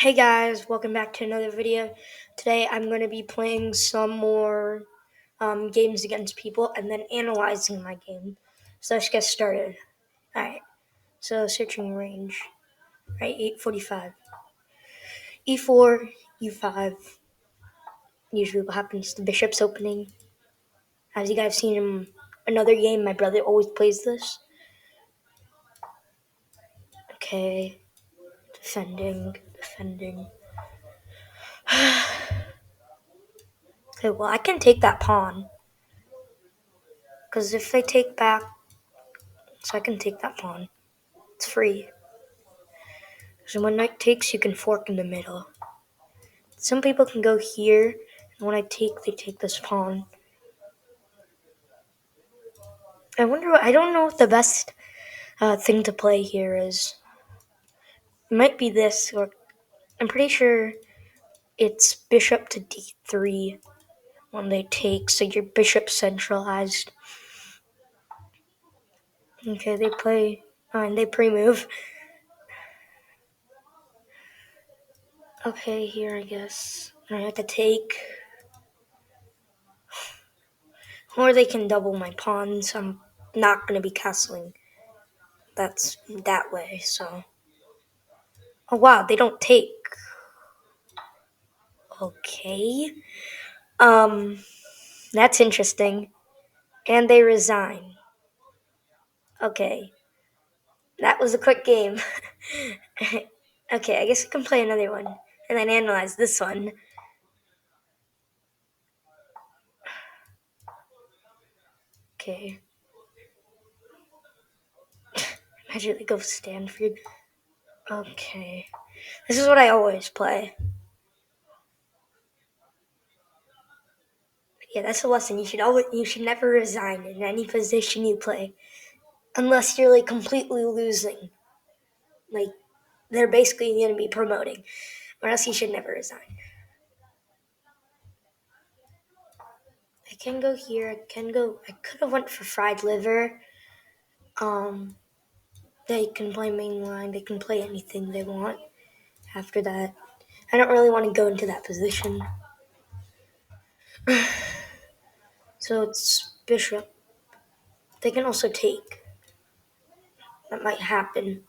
Hey guys, welcome back to another video. Today I'm going to be playing some more games against people and then analyzing my game. So let's get started. Alright, so searching range. Right, 845. E4, U5. Usually what happens, the bishop's opening. As you guys seen in another game, my brother always plays this. Okay, defending. Okay, well I can take that pawn. Because if they take back, so I can take that pawn. It's free. So when knight takes, you can fork in the middle. Some people can go here, and when I take, they take this pawn. I don't know what the best thing to play here is. It might be this, or I'm pretty sure it's bishop to d3 when they take, so your bishop's centralized. Okay, they play, and they pre-move. Okay, here I guess. I have to take. Or they can double my pawns. I'm not going to be castling. That's that way, so. Oh wow, they don't take. Okay. Um, that's interesting. And they resign. Okay. That was a quick game. Okay, I guess we can play another one. And then analyze this one. Okay. Imagine they go Stanford. Okay. This is what I always play. Yeah, that's a lesson. You should never resign in any position you play. Unless you're like completely losing. Like they're basically gonna be promoting. Or else you should never resign. I can go here. I could have went for fried liver. Um, they can play mainline. They can play anything they want. After that, I don't really want to go into that position. So it's bishop. They can also take. That might happen,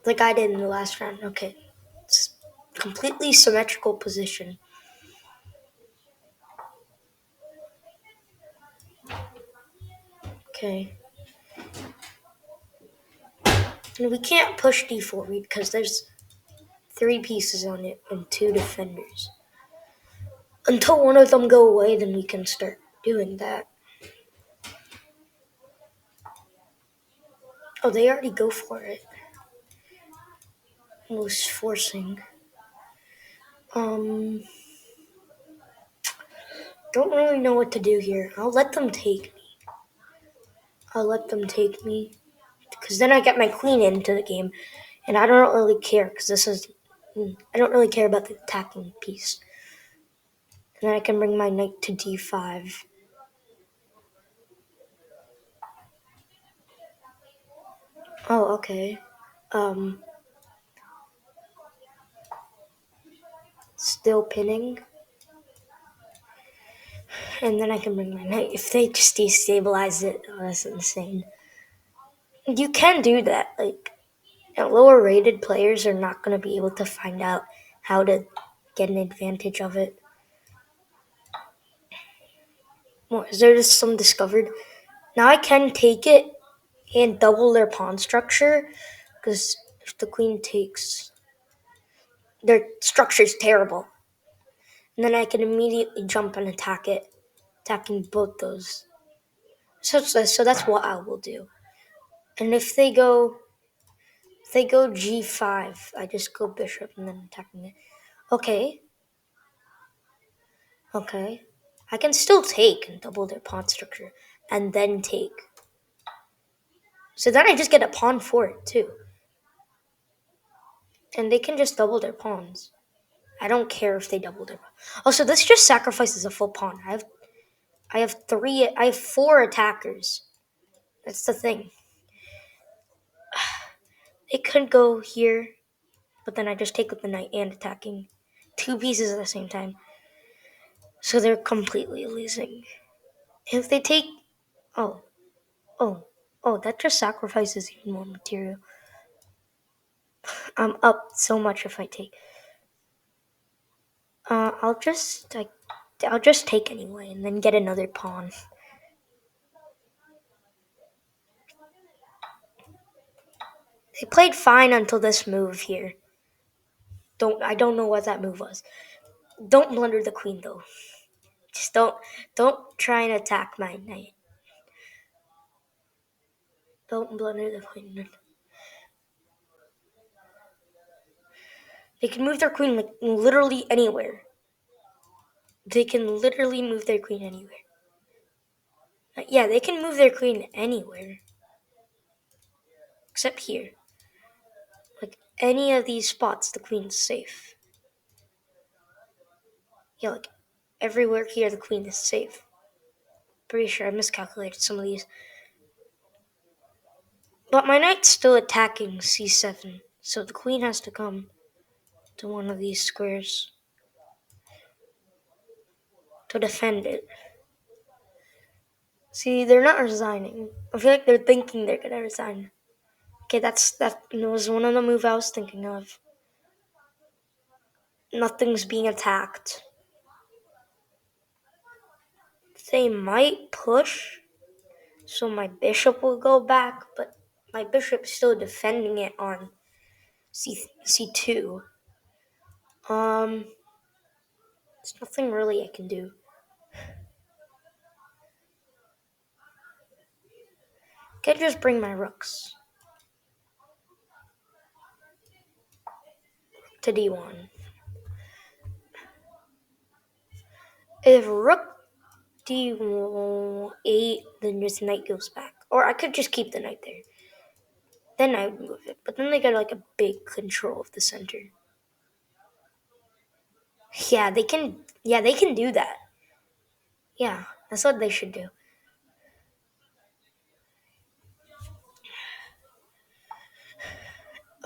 like I did in the last round. Okay, it's completely symmetrical position. Okay. And we can't push d4 because there's 3 pieces on it and 2 defenders. Until one of them go away, then we can start doing that. Oh, they already go for it. Almost forcing. Don't really know what to do here. I'll let them take me. Because then I get my queen into the game. And I don't really care because I don't really care about the attacking piece. And then I can bring my knight to d5. Oh, okay. Still pinning. And then I can bring my knight. If they just destabilize it, oh, that's insane. You can do that. Like, lower rated players are not going to be able to find out how to get an advantage of it. Well, is there just some discovered? Now I can take it and double their pawn structure because if the queen takes, their structure is terrible. And then I can immediately jump and attack it, attacking both those. So that's what I will do. And if they go g5, I just go bishop and then attacking it. Okay. I can still take and double their pawn structure and then take. So then I just get a pawn for it too. And they can just double their pawns. I don't care if they double their pawn. Also, this just sacrifices a full pawn. I have 4 attackers. That's the thing. It could go here. But then I just take with the knight and attacking. Two pieces at the same time. So they're completely losing. If they take... Oh, oh, oh, that just sacrifices even more material. I'm up so much if I take... I'll just take anyway and then get another pawn. They played fine until this move here. I don't know what that move was. Don't blunder the queen though. Just don't try and attack my knight. Don't blunder the queen. They can move their queen like literally anywhere. They can literally move their queen anywhere. Yeah, they can move their queen anywhere. Except here. Like any of these spots, the queen's safe. Yeah, like everywhere here, the queen is safe. Pretty sure I miscalculated some of these. But my knight's still attacking c7, so the queen has to come to one of these squares to defend it. See, they're not resigning. I feel like they're thinking they're gonna resign. Okay, that was one of the moves I was thinking of. Nothing's being attacked. They might push, so my bishop will go back, but my bishop's still defending it on c2. There's nothing really I can do. Could just bring my rooks to d1. If rook d8, then this knight goes back. Or I could just keep the knight there. Then I would move it. But then they got like a big control of the center. Yeah, they can do that. Yeah, that's what they should do.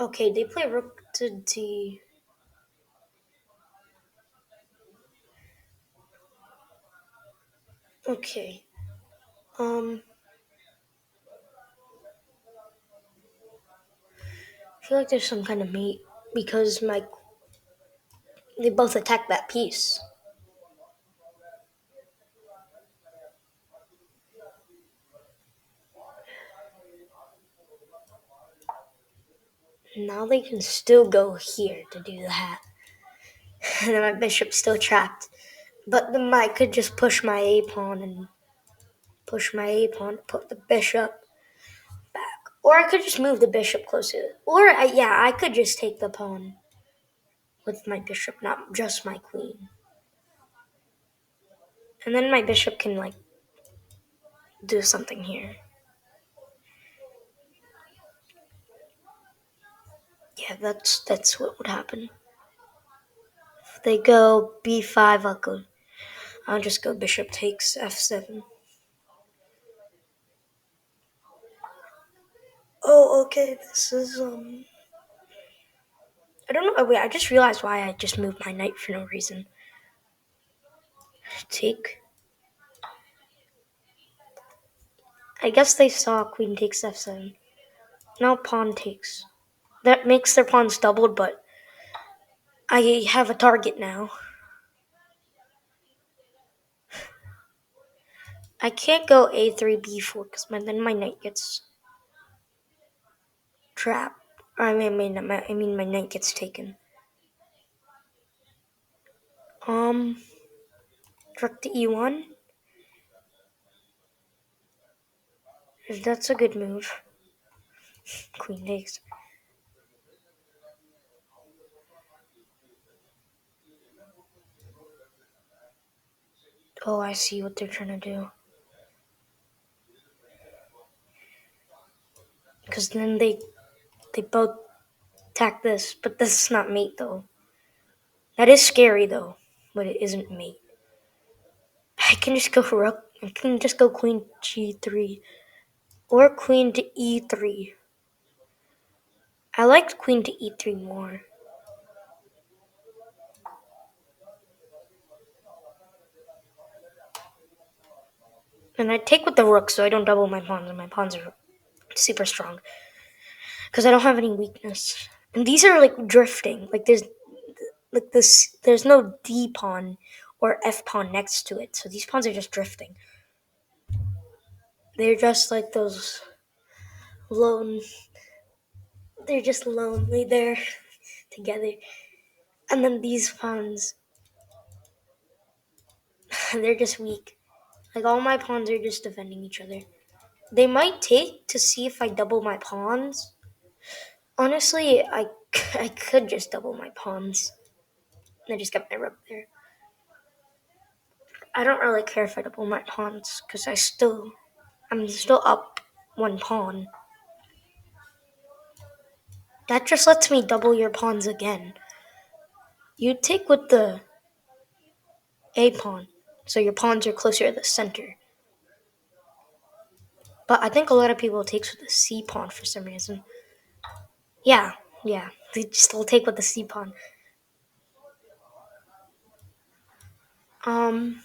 Okay, they play rook to d. Okay. I feel like there's some kind of mate because they both attack that piece. Now they can still go here to do that. And then my bishop's still trapped. But then I could just push my a pawn and put the bishop back. Or I could just move the bishop closer. Or I could just take the pawn with my bishop, not just my queen. And then my bishop can like do something here. Yeah, that's what would happen. If they go b5, I'll just go bishop takes f7. Oh, okay. This is I don't know. Oh, wait, I just realized why I just moved my knight for no reason. Take. I guess they saw queen takes f7. Now pawn takes. That makes their pawns doubled, but I have a target now. I can't go a3, b4 because then my knight gets trapped. I mean, my knight gets taken. Rook to e1. That's a good move. Queen takes. Oh, I see what they're trying to do. Because then they both attack this, but this is not mate though. That is scary though, but it isn't mate. I can just go rook. I can just go queen g3 or queen to e3. I liked queen to e3 more. And I take with the rook so I don't double my pawns, and my pawns are super strong. Because I don't have any weakness. And these are like drifting. There's no D pawn or F pawn next to it. So these pawns are just drifting. They're just like those lone they're just lonely there together. And then these pawns they're just weak. Like all my pawns are just defending each other. They might take to see if I double my pawns. Honestly, I could just double my pawns. And I just got my rook there. I don't really care if I double my pawns because I'm still up one pawn. That just lets me double your pawns again. You take with the A pawn, so your pawns are closer to the center. But I think a lot of people takes with the C pawn for some reason. Yeah, yeah. They just will take with the C pawn. Um,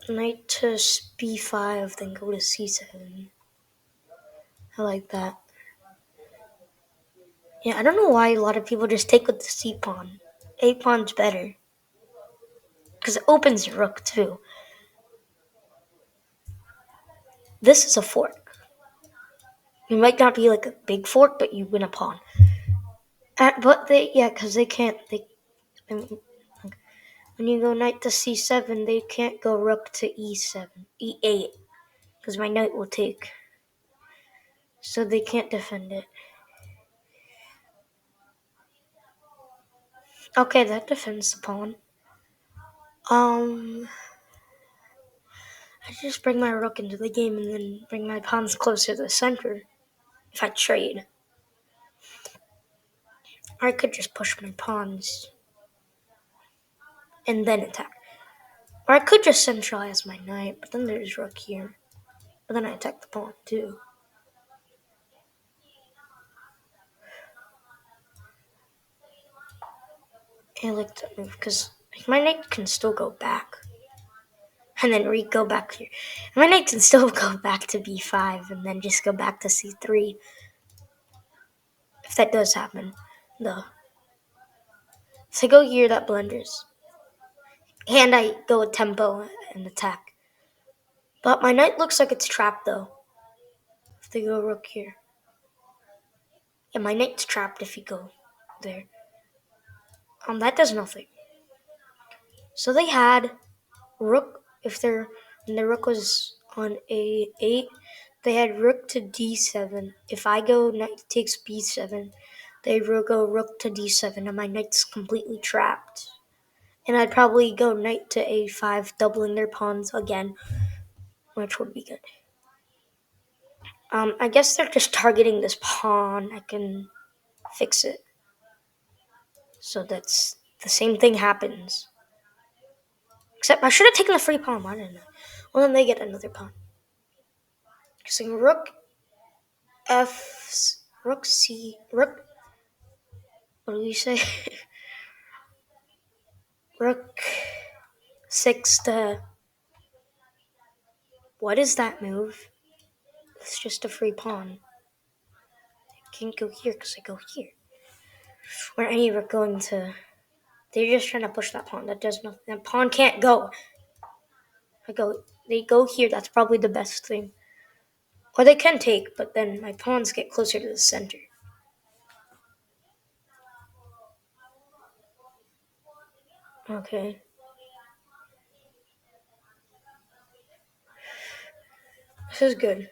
Knight to B5, then go to C7. I like that. Yeah, I don't know why a lot of people just take with the C pawn. A pawn's better. Because it opens your rook too. This is a fork. It might not be like a big fork, but you win a pawn. But because they can't, I mean, when you go knight to c7, they can't go rook to e7, e8, because my knight will take. So they can't defend it. Okay, that defends the pawn. I just bring my rook into the game and then bring my pawns closer to the center if I trade. Or I could just push my pawns and then attack. Or I could just centralize my knight, but then there's rook here. But then I attack the pawn too. I like that move because my knight can still go back. And then go back here. My knight can still go back to b5 and then just go back to c3. If that does happen. Though. So I go here, that blunders. And I go with tempo and attack. But my knight looks like it's trapped though. If they go rook here. Yeah, my knight's trapped if you go there. That does nothing. So they had rook, when the rook was on a8, they had rook to d7. If I go knight takes b7, they go rook to d7, and my knight's completely trapped. And I'd probably go knight to a5, doubling their pawns again, which would be good. I guess they're just targeting this pawn. I can fix it. So that's the same thing happens. Except I should have taken the free pawn. Why didn't I? Well, then they get another pawn. So rook F, rook C, rook. What do we say? Rook 6 to. What is that move? It's just a free pawn. I can't go here because I go here. Or any rook going to. They're just trying to push that pawn. That does nothing. That pawn can't go. They go here. That's probably the best thing. Or they can take, but then my pawns get closer to the center. Okay. This is good.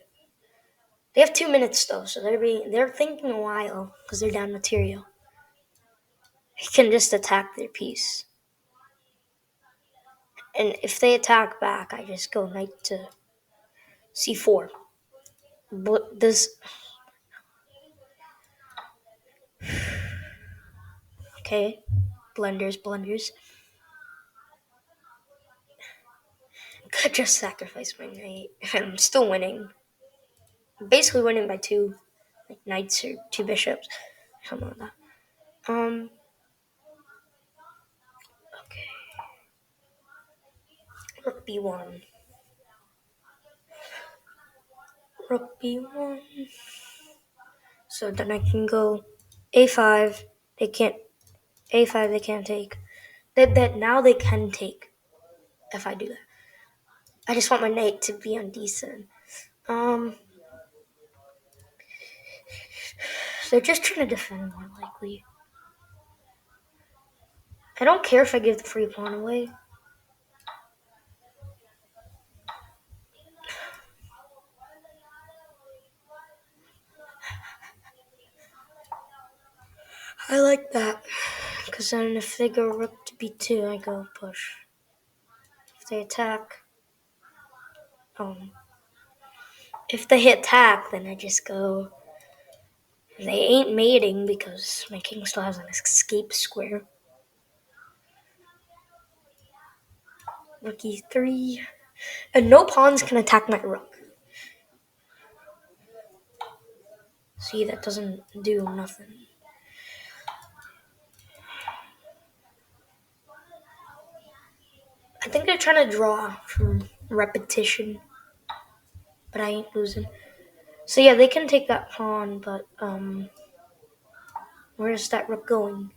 They have 2 minutes though, so they're thinking a while because they're down material. They can just attack their piece. And if they attack back, I just go knight to c4. But this. Okay. Blunders. Could just sacrifice my knight. And I'm still winning. I'm basically winning by two knights or two bishops. Something like that. Okay. Rook b1. Rook b1. So then I can go a5. They can't a5. They can't take. That now they can take if I do that. I just want my knight to be on d7. They're just trying to defend more likely. I don't care if I give the free pawn away. I like that. Because then if they go rook to b2, I go push. If they attack, if they attack, then I just go. They ain't mating because my king still has an escape square. Rook e3. And no pawns can attack my rook. See, that doesn't do nothing. I think they're trying to draw from repetition. But I ain't losing. So yeah, they can take that pawn, but where's that rook going?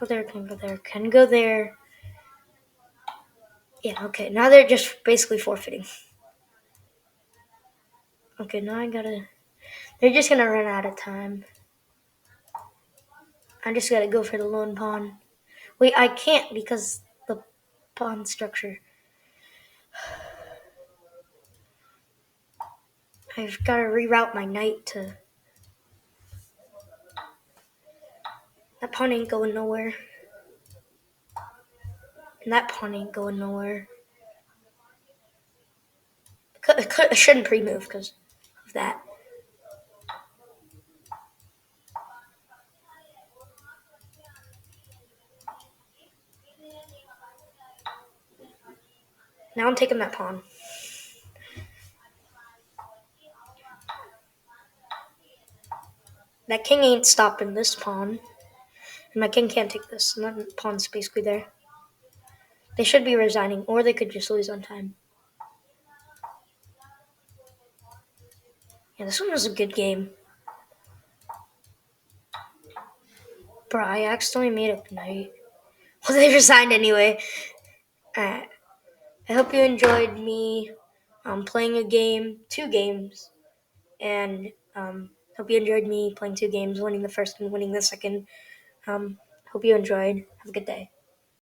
Go there, can go there, can go there. Yeah, okay. Now they're just basically forfeiting. Okay, now I gotta. They're just gonna run out of time. I just gotta go for the lone pawn. Wait, I can't because the pawn structure. I've gotta reroute my knight to. That pawn ain't going nowhere. And that pawn ain't going nowhere. I shouldn't pre-move because of that. Now I'm taking that pawn. That king ain't stopping this pawn. And my king can't take this. And that pawn's basically there. They should be resigning, or they could just lose on time. Yeah, this one was a good game. Bro, I accidentally made a knight. Well, they resigned anyway. Alright. I hope you enjoyed me playing a game, 2 games. And hope you enjoyed me playing 2 games, winning the first and winning the second. Hope you enjoyed. Have a good day.